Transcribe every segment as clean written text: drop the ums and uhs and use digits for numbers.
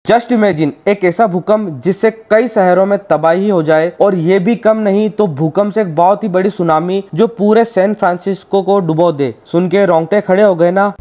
Just imagine एक ऐसा भूकंप जिससे कई शहरों में तबाही हो जाए, और ये भी कम नहीं तो भूकंप से एक बहुत ही बड़ी सुनामी जो पूरे सैन फ्रांसिस्को को डुबो दे। सुन के रोंगटे खड़े हो गए ना।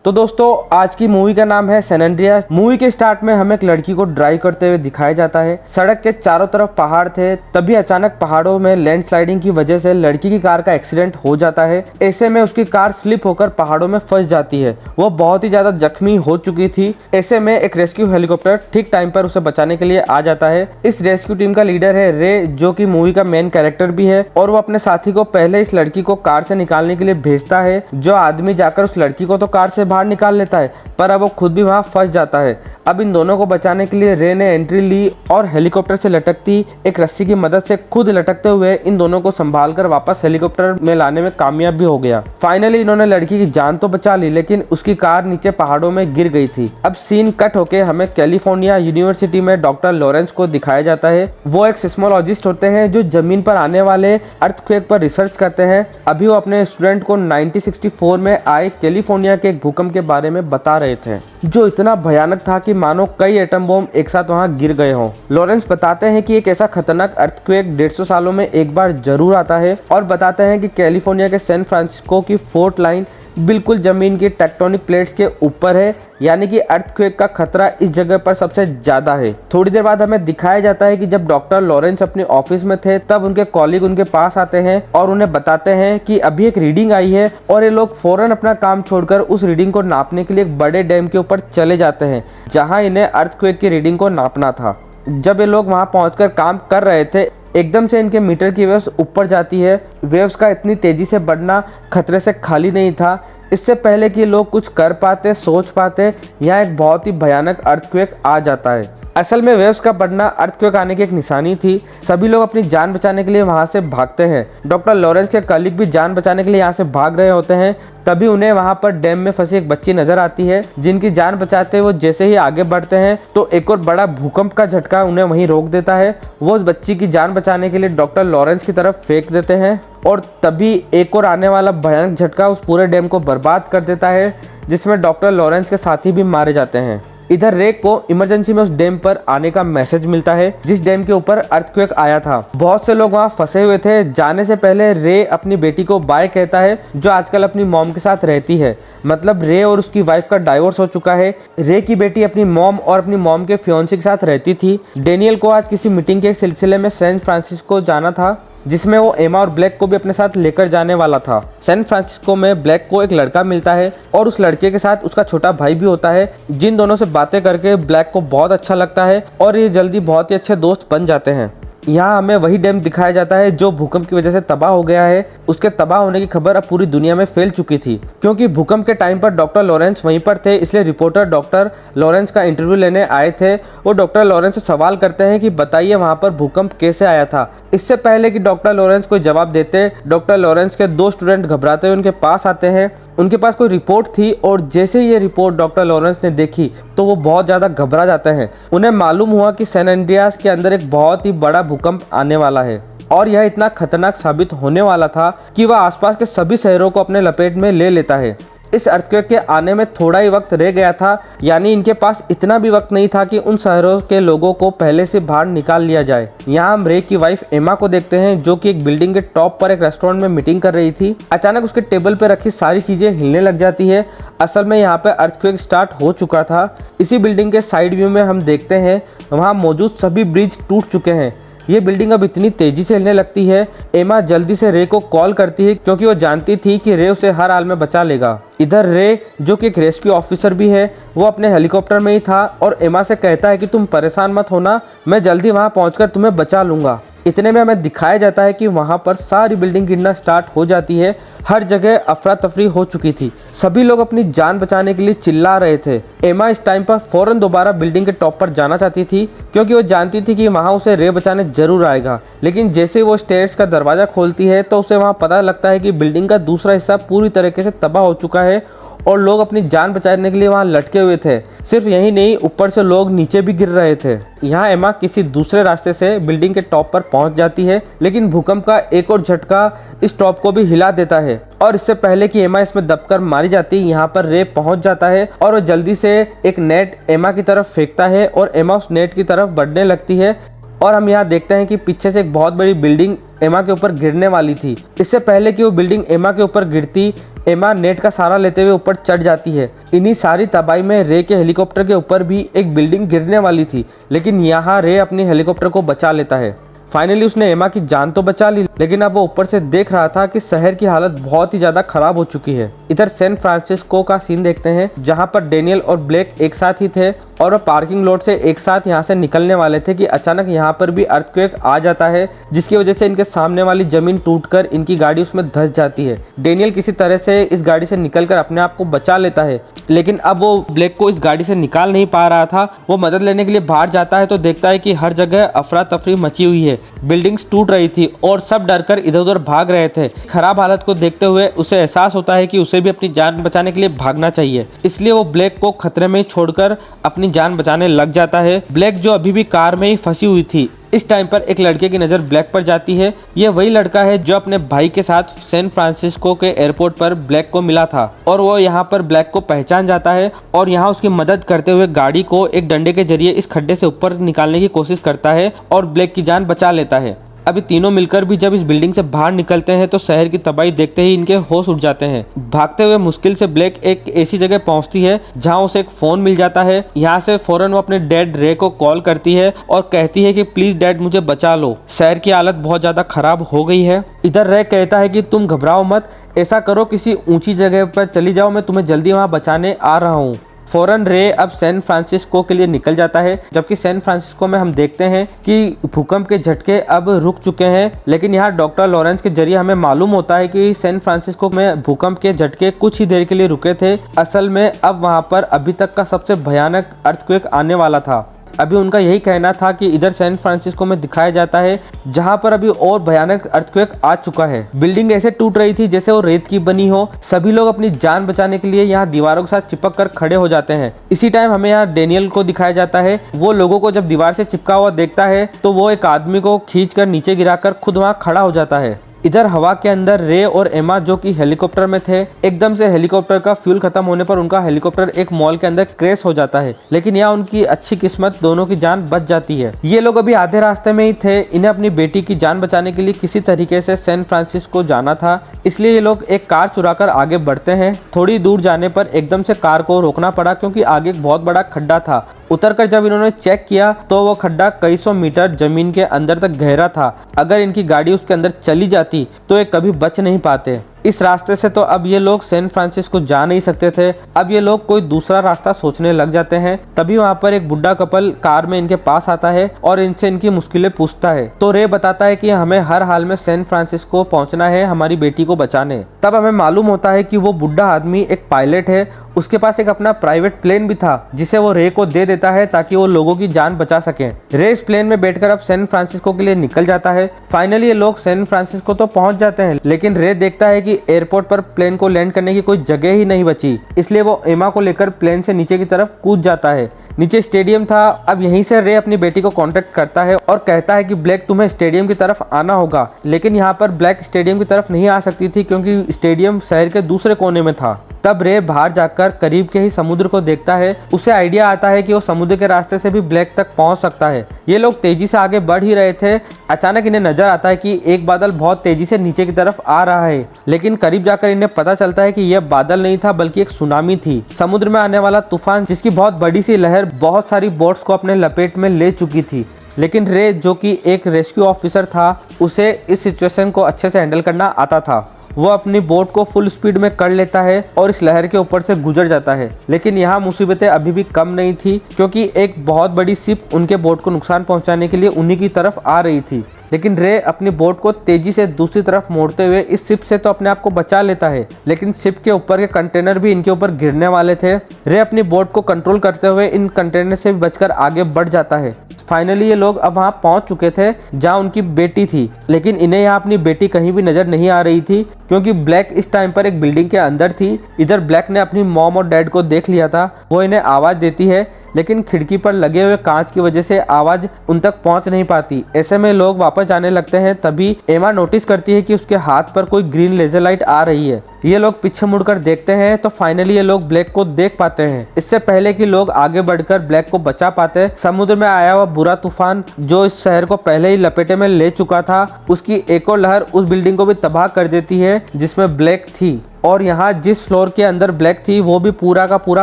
तो दोस्तों, आज की मूवी का नाम है सैन एंड्रियास। मूवी के स्टार्ट में हमें एक लड़की को ड्राइव करते हुए दिखाया जाता है। सड़क के चारों तरफ पहाड़ थे, तभी अचानक पहाड़ों में लैंडस्लाइडिंग की वजह से लड़की की कार का एक्सीडेंट हो जाता है। ऐसे में उसकी कार स्लिप होकर पहाड़ों में फंस जाती है। वो बहुत ही ज्यादा जख्मी हो चुकी थी। ऐसे में एक रेस्क्यू हेलीकॉप्टर ठीक टाइम पर उसे बचाने के लिए आ जाता है। इस रेस्क्यू टीम का लीडर है रे, जो कि मूवी का मेन कैरेक्टर भी है, और वो अपने साथी को पहले इस लड़की को कार से निकालने के लिए भेजता है। जो आदमी जाकर उस लड़की को तो कार से बाहर निकाल लेता है, पर अब वो खुद भी वहां फंस जाता है। अब इन दोनों को बचाने के लिए रे ने एंट्री ली और हेलीकॉप्टर से लटकती एक रस्सी की मदद से खुद लटकते हुए इन दोनों को संभालकर वापस हेलीकॉप्टर में लाने में कामयाब भी हो गया। फाइनली इन्होंने लड़की की जान तो बचा ली, लेकिन उसकी कार नीचे पहाड़ों में गिर गई थी। अब सीन कट होके हमें कैलिफोर्निया यूनिवर्सिटी में डॉक्टर लॉरेंस को दिखाया जाता है। वो एक सिस्मोलॉजिस्ट होते हैं जो जमीन पर आने वाले अर्थक्वेक पर रिसर्च करते हैं। अभी वो अपने स्टूडेंट को 1964 में आए कैलिफोर्निया के एक भूकंप के बारे में बता रहे थे, जो इतना भयानक था कि मानो कई एटम बम एक साथ वहां गिर गए हों। लॉरेंस बताते हैं कि एक ऐसा खतरनाक अर्थक्वेक 150 सालों में एक बार जरूर आता है, और बताते हैं कि कैलिफोर्निया के सैन फ्रांसिस्को की फोर्ट लाइन बिल्कुल जमीन की टेक्टोनिक प्लेट्स के ऊपर है, यानी कि अर्थक्वेक का खतरा इस जगह पर सबसे ज्यादा है। थोड़ी देर बाद हमें दिखाया जाता है कि जब डॉक्टर लॉरेंस अपने ऑफिस में थे, तब उनके कॉलीग उनके पास आते हैं और उन्हें बताते हैं कि अभी एक रीडिंग आई है, और ये लोग फौरन अपना काम छोड़कर उस रीडिंग को नापने के लिए एक बड़े डैम के ऊपर चले जाते हैं, जहां इन्हें अर्थक्वेक की रीडिंग को नापना था। जब ये लोग वहां पहुंचकर काम कर रहे थे, एकदम से इनके मीटर की वेव्स ऊपर जाती है। वेव्स का इतनी तेजी से बढ़ना खतरे से खाली नहीं था। इससे पहले कि लोग कुछ कर पाते, सोच पाते, यहाँ एक बहुत ही भयानक अर्थक्वेक आ जाता है। असल में वेव्स का बढ़ना अर्थक्वेक आने की एक निशानी थी। सभी लोग अपनी जान बचाने के लिए वहां से भागते हैं। डॉक्टर लॉरेंस के कलीग भी जान बचाने के लिए यहाँ से भाग रहे होते हैं। तभी उन्हें वहां पर डैम में फंसी एक बच्ची नजर आती है, जिनकी जान बचाते वो जैसे ही आगे बढ़ते हैं तो एक और बड़ा भूकंप का झटका उन्हें वहीं रोक देता है। वो उस बच्ची की जान बचाने के लिए डॉक्टर लॉरेंस की तरफ फेंक देते हैं, और तभी एक और आने वाला भयानक झटका उस पूरे डैम को बर्बाद कर देता है, जिसमें डॉक्टर लॉरेंस के साथी भी मारे जाते हैं। इधर रे को इमरजेंसी में उस डैम पर आने का मैसेज मिलता है, जिस डैम के ऊपर अर्थक्वेक आया था। बहुत से लोग वहां फंसे हुए थे। जाने से पहले रे अपनी बेटी को बाय कहता है, जो आजकल अपनी मॉम के साथ रहती है। मतलब रे और उसकी वाइफ का डाइवोर्स हो चुका है। रे की बेटी अपनी मॉम और अपनी मॉम के फियांसे के साथ रहती थी। डेनियल को आज किसी मीटिंग के सिलसिले में सैन फ्रांसिस्को जाना था, जिसमें वो एमा और ब्लैक को भी अपने साथ लेकर जाने वाला था। सैन फ्रांसिस्को में ब्लैक को एक लड़का मिलता है, और उस लड़के के साथ उसका छोटा भाई भी होता है, जिन दोनों से बातें करके ब्लैक को बहुत अच्छा लगता है, और ये जल्दी बहुत ही अच्छे दोस्त बन जाते हैं। यहाँ हमें वही डैम दिखाया जाता है जो भूकंप की वजह से तबाह हो गया है। उसके तबाह होने की खबर अब पूरी दुनिया में फैल चुकी थी। क्योंकि भूकंप के टाइम पर डॉक्टर लॉरेंस वहीं पर थे, इसलिए रिपोर्टर डॉक्टर लॉरेंस का इंटरव्यू लेने आए थे। वो डॉक्टर लॉरेंस से सवाल करते हैं कि बताइए वहाँ पर भूकंप कैसे आया था। इससे पहले कि डॉक्टर लॉरेंस कोई जवाब देते, डॉक्टर लॉरेंस के 2 स्टूडेंट घबराते हुए उनके पास आते हैं। उनके पास कोई रिपोर्ट थी, और जैसे ही ये रिपोर्ट डॉक्टर लॉरेंस ने देखी तो वो बहुत ज़्यादा घबरा जाते हैं। उन्हें मालूम हुआ कि सैन एंड्रियास के अंदर एक बहुत ही बड़ा भूकंप आने वाला है, और यह इतना खतरनाक साबित होने वाला था कि वह आसपास के सभी शहरों को अपने लपेट में ले लेता है। इस अर्थक्वेक के आने में थोड़ा ही वक्त रह गया था, यानी इनके पास इतना भी वक्त नहीं था कि उन शहरों के लोगों को पहले से बाहर निकाल लिया जाए। यहाँ हम रे की वाइफ एमा को देखते हैं, जो कि एक बिल्डिंग के टॉप पर एक रेस्टोरेंट में मीटिंग कर रही थी। अचानक उसके टेबल पर रखी सारी चीजें हिलने लग जाती है। असल में यहाँ पे अर्थक्वेक स्टार्ट हो चुका था। इसी बिल्डिंग के साइड व्यू में हम देखते हैं वहाँ मौजूद सभी ब्रिज टूट चुके हैं। ये बिल्डिंग अब इतनी तेजी से हिलने लगती है। एमा जल्दी से रे को कॉल करती है, क्योंकि वो जानती थी कि रे उसे हर हाल में बचा लेगा। इधर रे, जो कि एक रेस्क्यू ऑफिसर भी है, वो अपने हेलीकॉप्टर में ही था, और एमा से कहता है कि तुम परेशान मत होना, मैं जल्दी वहां पहुंचकर तुम्हें बचा लूंगा। इतने में हमें दिखाया जाता है कि वहां पर सारी बिल्डिंग गिरना स्टार्ट हो जाती है। हर जगह अफरा तफरी हो चुकी थी। सभी लोग अपनी जान बचाने के लिए चिल्ला रहे थे। एमा इस टाइम पर फौरन दोबारा बिल्डिंग के टॉप पर जाना चाहती थी, क्योंकि वो जानती थी कि वहां उसे रे बचाने जरूर आएगा। लेकिन जैसे वो स्टेयर्स का दरवाजा खोलती है तो उसे वहां पता लगता है कि बिल्डिंग का दूसरा हिस्सा पूरी तरीके से तबाह हो चुका है, और लोग अपनी जान बचाने के लिए वहाँ लटके हुए थे। सिर्फ यही नहीं, ऊपर से लोग नीचे भी गिर रहे थे। यहाँ एमा किसी दूसरे रास्ते से बिल्डिंग के टॉप पर पहुंच जाती है, लेकिन भूकंप का एक और झटका इस टॉप को भी हिला देता है और इससे पहले कि एमा इसमें दबकर मारी जाती है, यहाँ पर रे पहुंच जाता है और वो जल्दी से एक नेट एमा की तरफ फेंकता है और एमा उस नेट की तरफ बढ़ने लगती है। और हम यहाँ देखते हैं कि पीछे से एक बहुत बड़ी बिल्डिंग एमा के ऊपर गिरने वाली थी। इससे पहले कि वो बिल्डिंग एमा के ऊपर गिरती, एमा नेट का सहारा लेते हुए ऊपर चढ़ जाती है। इन्हीं सारी तबाही में रे के हेलीकॉप्टर के ऊपर भी एक बिल्डिंग गिरने वाली थी, लेकिन यहाँ रे अपनी हेलीकॉप्टर को बचा लेता है। फाइनली उसने एमा की जान तो बचा ली, लेकिन अब वो ऊपर से देख रहा था कि शहर की हालत बहुत ही ज्यादा खराब हो चुकी है। इधर सैन फ्रांसिस्को का सीन देखते हैं, जहां पर डेनियल और ब्लैक एक साथ ही थे और वो पार्किंग लॉट से एक साथ यहाँ से निकलने वाले थे कि अचानक यहाँ पर भी अर्थक्वेक आ जाता है, जिसकी वजह से इनके सामने वाली जमीन टूटकर इनकी गाड़ी उसमें धंस जाती है। डेनियल किसी तरह से इस गाड़ी से निकलकर अपने आप को बचा लेता है, लेकिन अब वो ब्लैक को इस गाड़ी से निकाल नहीं पा रहा था। वो मदद लेने के लिए बाहर जाता है तो देखता है कि हर जगह अफरा तफरी मची हुई है, बिल्डिंग्स टूट रही थी और सब डरकर इधर उधर भाग रहे थे। खराब हालत को देखते हुए उसे एहसास होता है कि उसे भी अपनी जान बचाने के लिए भागना चाहिए, इसलिए वो ब्लैक को खतरे में छोड़कर अपनी जान बचाने लग जाता है। ब्लैक जो अभी भी कार में ही फंसी हुई थी, इस टाइम पर एक लड़के की नज़र ब्लैक पर जाती है। यह वही लड़का है जो अपने भाई के साथ सैन फ्रांसिस्को के एयरपोर्ट पर ब्लैक को मिला था और वो यहाँ पर ब्लैक को पहचान जाता है और यहाँ उसकी मदद करते हुए गाड़ी को एक डंडे के जरिए इस खड्डे से ऊपर निकालने की कोशिश करता है और ब्लैक की जान बचा लेता है। अभी तीनों मिलकर भी जब इस बिल्डिंग से बाहर निकलते हैं तो शहर की तबाही देखते ही इनके होश उड़ जाते हैं। भागते हुए मुश्किल से ब्लैक एक ऐसी जगह पहुंचती है जहां उसे एक फोन मिल जाता है। यहां से फौरन वो अपने डैड रे को कॉल करती है और कहती है कि प्लीज डैड मुझे बचा लो, शहर की हालत बहुत ज्यादा खराब हो गई है। इधर रे कहता है कि तुम घबराओ मत, ऐसा करो किसी ऊंची जगह पर चली जाओ, मैं तुम्हें जल्दी वहां बचाने आ रहा हूँ। फौरन रे अब सैन फ्रांसिस्को के लिए निकल जाता है, जबकि सैन फ्रांसिस्को में हम देखते हैं कि भूकंप के झटके अब रुक चुके हैं। लेकिन यहाँ डॉक्टर लॉरेंस के जरिए हमें मालूम होता है कि सैन फ्रांसिस्को में भूकंप के झटके कुछ ही देर के लिए रुके थे। असल में अब वहाँ पर अभी तक का सबसे भयानक अर्थक्वेक आने वाला था। अभी उनका यही कहना था कि इधर सैन फ्रांसिस्को में दिखाया जाता है जहां पर अभी और भयानक अर्थक्वेक आ चुका है। बिल्डिंग ऐसे टूट रही थी जैसे वो रेत की बनी हो। सभी लोग अपनी जान बचाने के लिए यहाँ दीवारों के साथ चिपक कर खड़े हो जाते हैं। इसी टाइम हमें यहाँ डेनियल को दिखाया जाता है। वो लोगों को जब दीवार से चिपका हुआ देखता है तो वो एक आदमी को खींच कर नीचे गिराकर खुद वहाँ खड़ा हो जाता है। इधर हवा के अंदर रे और एमा जो कि हेलीकॉप्टर में थे, एकदम से हेलीकॉप्टर का फ्यूल खत्म होने पर उनका हेलीकॉप्टर एक मॉल के अंदर क्रैश हो जाता है, लेकिन यहाँ उनकी अच्छी किस्मत, दोनों की जान बच जाती है। ये लोग अभी आधे रास्ते में ही थे। इन्हें अपनी बेटी की जान बचाने के लिए किसी तरीके से सैन फ्रांसिस्को जाना था, इसलिए ये लोग एक कार चुराकर आगे बढ़ते हैं। थोड़ी दूर जाने पर एकदम से कार को रोकना पड़ा क्योंकि आगे एक बहुत बड़ा खड्डा था। उतरकर जब इन्होंने चेक किया तो वो खड्डा कई सौ मीटर जमीन के अंदर तक गहरा था। अगर इनकी गाड़ी उसके अंदर चली जाती तो ये कभी बच नहीं पाते। इस रास्ते से तो अब ये लोग सैन फ्रांसिस्को जा नहीं सकते थे। अब ये लोग कोई दूसरा रास्ता सोचने लग जाते हैं। तभी वहाँ पर एक बुढ़ा कपल कार में इनके पास आता है और इनसे इनकी मुश्किलें पूछता है। तो रे बताता है कि हमें हर हाल में सैन फ्रांसिस्को पहुँचना है हमारी बेटी को बचाने। तब हमें मालूम होता है कि वो बुढ़ा आदमी एक पायलट है। उसके पास एक अपना प्राइवेट प्लेन भी था जिसे वो रे को दे देता है ताकि वो लोगों की जान बचा सके। रे इस प्लेन में बैठकर अब सैन फ्रांसिस्को के लिए निकल जाता है। फाइनली ये लोग सैन फ्रांसिस्को तो पहुंच जाते हैं, लेकिन रे देखता है कि एयरपोर्ट पर प्लेन को लैंड करने की कोई जगह ही नहीं बची, इसलिए वो एमा को लेकर प्लेन से नीचे की तरफ कूद जाता है। नीचे स्टेडियम था। अब यहीं से रे अपनी बेटी को कांटेक्ट करता है और कहता है कि ब्लैक तुम्हें स्टेडियम की तरफ आना होगा, लेकिन यहाँ पर ब्लैक स्टेडियम की तरफ नहीं आ सकती थी क्योंकि स्टेडियम शहर के दूसरे कोने में था। तब रे बाहर जाकर करीब के ही समुद्र को देखता है। उसे आइडिया आता है कि वो समुद्र के रास्ते से भी ब्लैक तक पहुंच सकता है। ये लोग तेजी से आगे बढ़ ही रहे थे, अचानक इन्हें नजर आता है कि एक बादल बहुत तेजी से नीचे की तरफ आ रहा है, लेकिन करीब जाकर इन्हें पता चलता है कि यह बादल नहीं था बल्कि एक सुनामी थी, समुद्र में आने वाला तूफान जिसकी बहुत बड़ी सी लहर बहुत सारी बोट्स को अपने लपेट में ले चुकी थी। लेकिन रे जो कि एक रेस्क्यू ऑफिसर था, उसे इस सिचुएशन को अच्छे से हैंडल करना आता था। वो अपनी बोट को फुल स्पीड में कर लेता है और इस लहर के ऊपर से गुजर जाता है। लेकिन यहाँ मुसीबतें अभी भी कम नहीं थी क्योंकि एक बहुत बड़ी शिप उनके बोट को नुकसान पहुंचाने के लिए उन्हीं की तरफ आ रही थी। लेकिन रे अपनी बोट को तेजी से दूसरी तरफ मोड़ते हुए इस शिप से तो अपने आप को बचा लेता है, लेकिन शिप के ऊपर के कंटेनर भी इनके ऊपर गिरने वाले थे। रे अपनी बोट को कंट्रोल करते हुए इन कंटेनर से भी बचकर आगे बढ़ जाता है। फाइनली ये लोग अब वहाँ पहुँच चुके थे जहाँ उनकी बेटी थी, लेकिन इन्हें यहाँ अपनी बेटी कहीं भी नजर नहीं आ रही थी क्योंकि ब्लैक इस टाइम पर एक बिल्डिंग के अंदर थी। इधर ब्लैक ने अपनी मॉम और डैड को देख लिया था। वो इन्हें आवाज देती है, लेकिन खिड़की पर लगे हुए कांच की वजह से आवाज उन तक पहुंच नहीं पाती। ऐसे में लोग वापस जाने लगते हैं। तभी एमा नोटिस करती है कि उसके हाथ पर कोई ग्रीन लेजर लाइट आ रही है। ये लोग पीछे मुड़कर देखते हैं तो फाइनली ये लोग ब्लैक को देख पाते हैं। इससे पहले कि लोग आगे बढ़कर ब्लैक को बचा पाते, समुद्र में आया हुआ बुरा तूफान जो इस शहर को पहले ही लपेटे में ले चुका था, उसकी एक और लहर उस बिल्डिंग को भी तबाह कर देती है जिसमें ब्लैक थी। और यहाँ जिस फ्लोर के अंदर ब्लैक थी वो भी पूरा का पूरा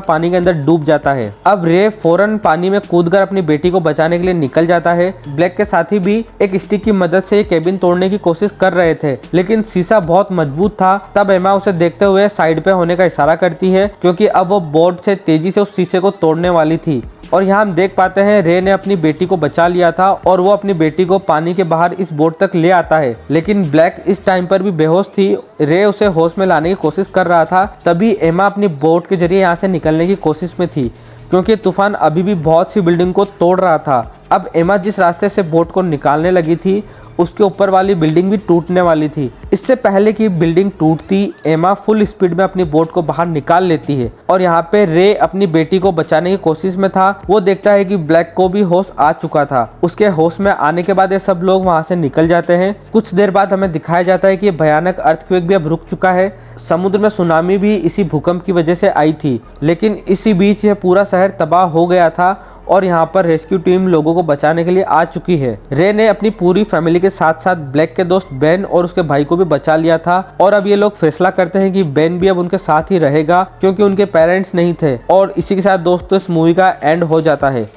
पानी के अंदर डूब जाता है। अब रे फौरन पानी में कूदकर अपनी बेटी को बचाने के लिए निकल जाता है। ब्लैक के साथी भी एक स्टिक की मदद से केबिन तोड़ने की कोशिश कर रहे थे, लेकिन शीशा बहुत मजबूत था। तब एमा उसे देखते हुए साइड पे होने का इशारा करती है, क्योंकि अब वो बोर्ड से तेजी से उस शीशे को तोड़ने वाली थी। और यहाँ हम देख पाते हैं रे ने अपनी बेटी को बचा लिया था और वो अपनी बेटी को पानी के बाहर इस बोट तक ले आता है, लेकिन ब्लैक इस टाइम पर भी बेहोश थी। रे उसे होश में लाने की कोशिश कर रहा था। तभी एमा अपनी बोट के जरिए यहाँ से निकलने की कोशिश में थी, क्योंकि तूफान अभी भी बहुत सी बिल्डिंग को तोड़ रहा था। अब एमा जिस रास्ते से बोट को निकालने लगी थी उसके ऊपर वाली बिल्डिंग भी टूटने वाली थी। इससे पहले कि बिल्डिंग टूटती, एमा फुल स्पीड में अपनी बोट को बाहर निकाल लेती है। और यहाँ पे रे अपनी बेटी को बचाने की कोशिश में था। वो देखता है कि ब्लैक को भी होश आ चुका था। उसके होश में आने के बाद ये सब लोग वहाँ से निकल जाते हैं। कुछ देर बाद हमें दिखाया जाता है कि भयानक अर्थक्वेक भी अब रुक चुका है। समुद्र में सुनामी भी इसी भूकंप की वजह से आई थी, लेकिन इसी बीच यह पूरा शहर तबाह हो गया था और यहाँ पर रेस्क्यू टीम लोगों को बचाने के लिए आ चुकी है। रे ने अपनी पूरी फैमिली के साथ साथ ब्लैक के दोस्त बेन और उसके भाई को भी बचा लिया था। और अब ये लोग फैसला करते हैं कि बेन भी अब उनके साथ ही रहेगा, क्योंकि उनके पेरेंट्स नहीं थे। और इसी के साथ दोस्तों इस मूवी का एंड हो जाता है।